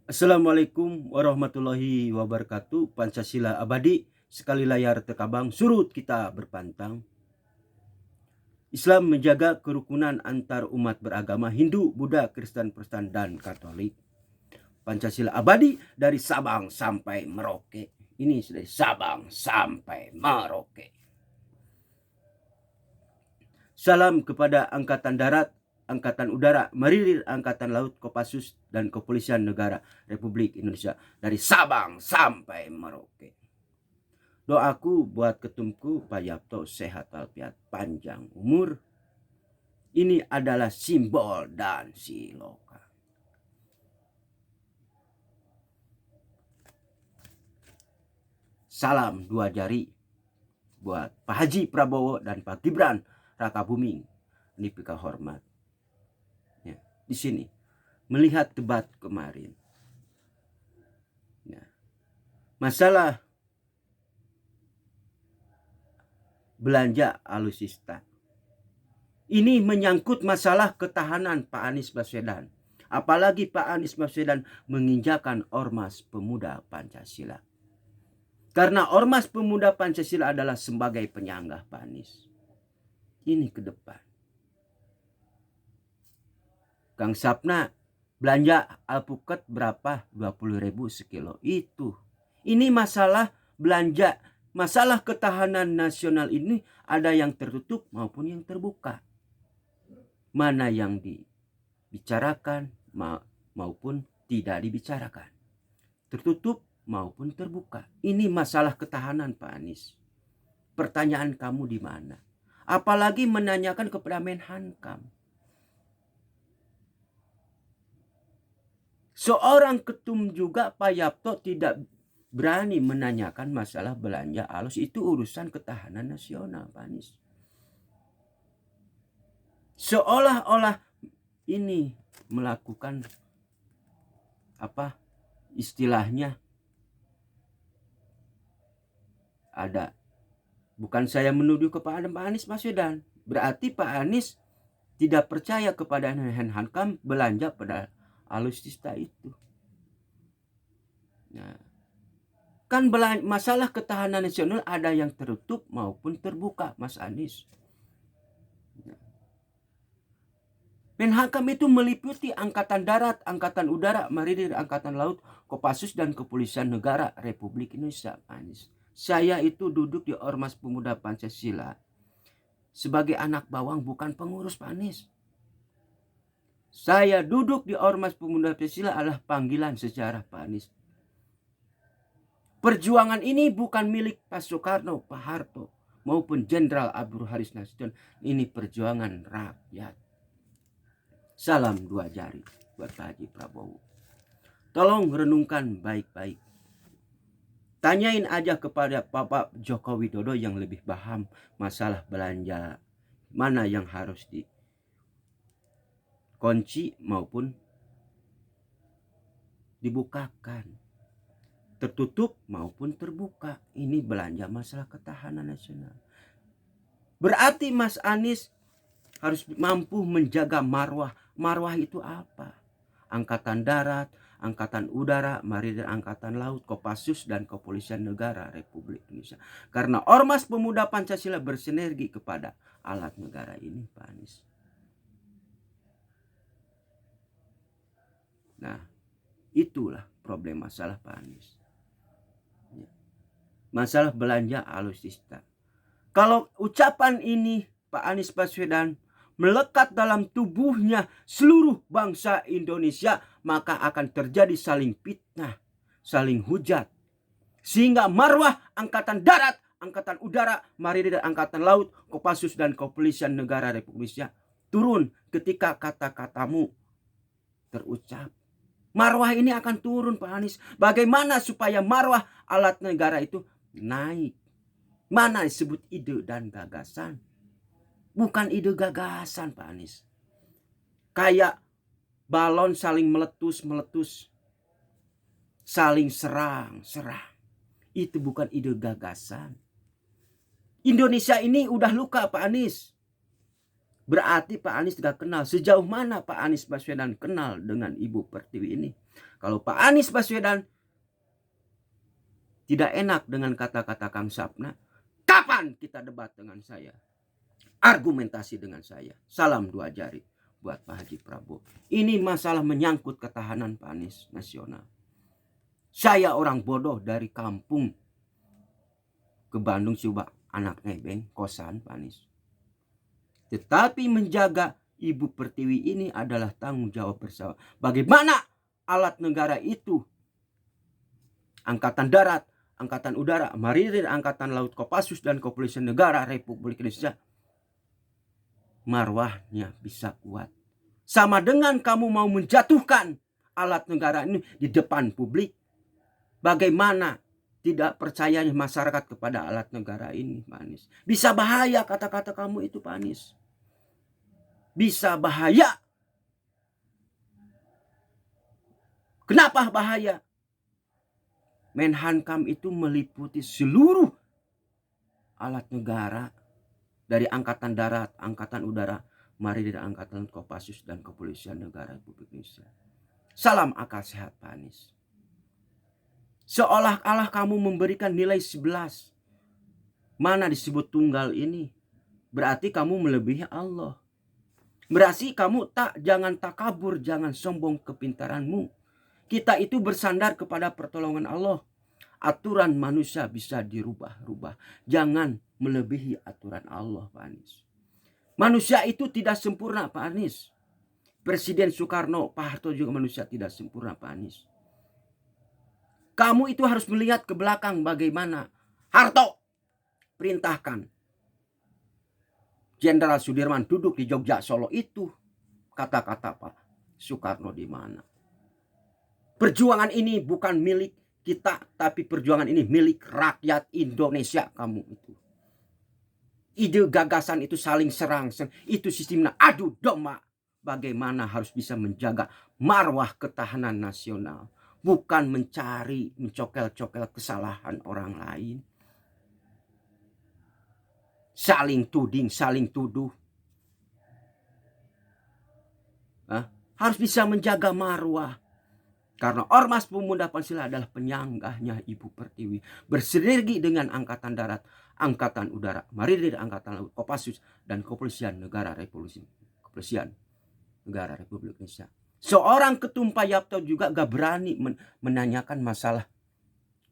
Assalamualaikum warahmatullahi wabarakatuh. Pancasila abadi, sekali layar terkabang, surut kita berpantang. Islam menjaga kerukunan antar umat beragama Hindu, Buddha, Kristen, Protestan, dan Katolik. Pancasila abadi dari Sabang sampai Merauke. Ini dari Sabang sampai Merauke. Salam kepada Angkatan Darat, Angkatan Udara, Marinir, Angkatan Laut, Kopassus, dan Kepolisian Negara Republik Indonesia dari Sabang sampai Merauke. Doaku buat ketumku Pak Yapto sehat walafiat panjang umur. Ini adalah simbol dan siloka. Salam dua jari buat Pak Haji Prabowo dan Pak Gibran Raka Buming. Ini pika hormat. Ya, di sini melihat debat kemarin. Ya, masalah belanja alutsista. Ini menyangkut masalah ketahanan Pak Anies Baswedan. Apalagi Pak Anies Baswedan menginjakan Ormas Pemuda Pancasila. Karena Ormas Pemuda Pancasila adalah sebagai penyanggah Pak Anies. Ini ke depan. Kang Sapna belanja alpukat berapa? 20.000 sekilo. Itu. Ini masalah belanja. Masalah ketahanan nasional ini ada yang tertutup maupun yang terbuka. Mana yang dibicarakan maupun tidak dibicarakan. Tertutup maupun terbuka. Ini masalah ketahanan Pak Anies. Pertanyaan kamu di mana? Apalagi menanyakan kepada Menhankam. Seorang ketum juga Pak Yapto tidak berani menanyakan masalah belanja alus. Itu urusan ketahanan nasional Pak Anies. Seolah-olah ini melakukan apa istilahnya ada. Bukan saya menuduh kepada Pak Anies Baswedan. Berarti Pak Anies tidak percaya kepada Menhankam belanja pada alutsista itu. Nah, kan masalah ketahanan nasional ada yang tertutup maupun terbuka, Mas Anies. Nah, Menhankam itu meliputi Angkatan Darat, Angkatan Udara, Marinir, Angkatan Laut, Kopassus, dan Kepolisian Negara Republik Indonesia, Anies. Saya itu duduk di Ormas Pemuda Pancasila sebagai anak bawang, bukan pengurus Pak Anies. Saya duduk di Ormas Pemuda Pancasila adalah panggilan sejarah Pak Anies. Perjuangan ini bukan milik Pak Soekarno, Pak Harto, maupun Jenderal Abdul Haris Nasution. Ini perjuangan rakyat. Salam dua jari buat Pak Haji Prabowo. Tolong renungkan baik-baik. Tanyain aja kepada Bapak Joko Widodo yang lebih paham masalah belanja. Mana yang harus dikunci maupun dibukakan. Tertutup maupun terbuka. Ini belanja masalah ketahanan nasional. Berarti Mas Anies harus mampu menjaga marwah. Marwah itu apa? Angkatan Darat, Angkatan Udara, Marinir, Angkatan Laut, Kopassus, dan Kepolisian Negara Republik Indonesia. Karena Ormas Pemuda Pancasila bersinergi kepada alat negara ini, Pak Anies. Nah, itulah problem masalah Pak Anies. Masalah belanja alutsista. Kalau ucapan ini Pak Anies Baswedan melekat dalam tubuhnya seluruh bangsa Indonesia, maka akan terjadi saling fitnah, saling hujat. Sehingga marwah Angkatan Darat, Angkatan Udara, Marinir, Angkatan Laut, Kopassus, dan Kepolisian Negara Republik Indonesia turun ketika kata-katamu terucap. Marwah ini akan turun Pak Anies. Bagaimana supaya marwah alat negara itu naik? Mana disebut ide dan gagasan? Bukan ide gagasan Pak Anies. Kayak balon saling meletus-meletus. Saling serang-serang. Itu bukan ide gagasan. Indonesia ini udah luka Pak Anies. Berarti Pak Anies tidak kenal. Sejauh mana Pak Anies Baswedan kenal dengan Ibu Pertiwi ini? Kalau Pak Anies Baswedan tidak enak dengan kata-kata Kang Sapna, kapan kita debat dengan saya? Argumentasi dengan saya. Salam dua jari buat Pak Haji Prabowo. Ini masalah menyangkut ketahanan Pak Anies nasional. Saya orang bodoh dari kampung ke Bandung coba anak nebeng kosan Pak Anies. Tetapi menjaga Ibu Pertiwi ini adalah tanggung jawab bersama. Bagaimana alat negara itu, Angkatan Darat, Angkatan Udara, Marinir, Angkatan Laut, Kopassus, dan Kepolisian Negara Republik Indonesia, marwahnya bisa kuat. Sama dengan kamu mau menjatuhkan alat negara ini di depan publik. Bagaimana tidak percayanya masyarakat kepada alat negara ini, Pak Anies? Bisa bahaya kata-kata kamu itu, Pak Anies. Bisa bahaya. Kenapa bahaya? Menhankam itu meliputi seluruh alat negara dari Angkatan Darat, Angkatan Udara, Marinir, Angkatan Kopassus, dan Kepolisian Negara Republik Indonesia. Salam akal sehat, Pak Anies. Seolah-olah kamu memberikan nilai 11. Mana disebut tunggal ini? Berarti kamu melebihi Allah. Berarti kamu jangan takabur, jangan sombong kepintaranmu. Kita itu bersandar kepada pertolongan Allah. Aturan manusia bisa dirubah-rubah. Jangan melebihi aturan Allah, Pak Anies. Manusia itu tidak sempurna, Pak Anies. Presiden Soekarno, Pak Harto juga manusia tidak sempurna, Pak Anies. Kamu itu harus melihat ke belakang bagaimana Harto perintahkan Jenderal Sudirman duduk di Jogja Solo itu. Kata-kata Pak Soekarno di mana? Perjuangan ini bukan milik kita, tapi perjuangan ini milik rakyat Indonesia. Kamu itu. Ide gagasan itu saling serang. Itu sistemnya adu domba. Bagaimana harus bisa menjaga marwah ketahanan nasional. Bukan mencari, mencokel-cokel kesalahan orang lain. Saling tuding, saling tuduh. Harus bisa menjaga marwah. Karena Ormas Pemuda Pancasila adalah penyanggahnya Ibu Pertiwi. Bersinergi dengan Angkatan Darat, Angkatan Udara, Marinir, Angkatan Laut, Kopassus, dan Kepolisian Negara Republik Indonesia. Seorang Ketum Pak Yapto juga gak berani menanyakan masalah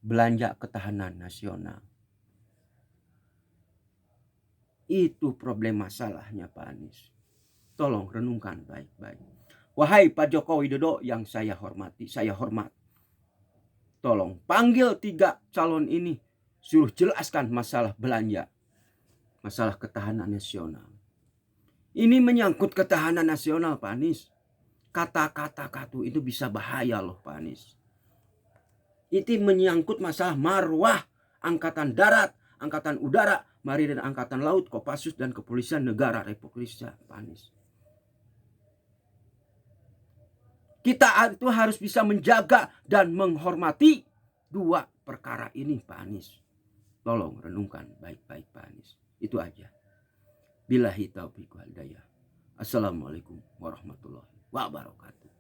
belanja ketahanan nasional. Itu problem masalahnya Pak Anies. Tolong renungkan baik-baik. Wahai Pak Joko Widodo yang saya hormati, saya hormat. Tolong panggil 3 calon ini. Suruh jelaskan masalah belanja. Masalah ketahanan nasional. Ini menyangkut ketahanan nasional Pak Anies. Kata-kata katu itu bisa bahaya loh Pak Anies. Itu menyangkut masalah marwah Angkatan Darat, Angkatan Udara, Marinir, dan Angkatan Laut, Kopassus, dan Kepolisian Negara Republik Indonesia, Pak Anies. Kita itu harus bisa menjaga dan menghormati 2 perkara ini, Pak Anies. Tolong renungkan baik-baik, Pak Anies. Itu aja. Billahi taufiq wal hidayah. Assalamualaikum warahmatullahi wabarakatuh.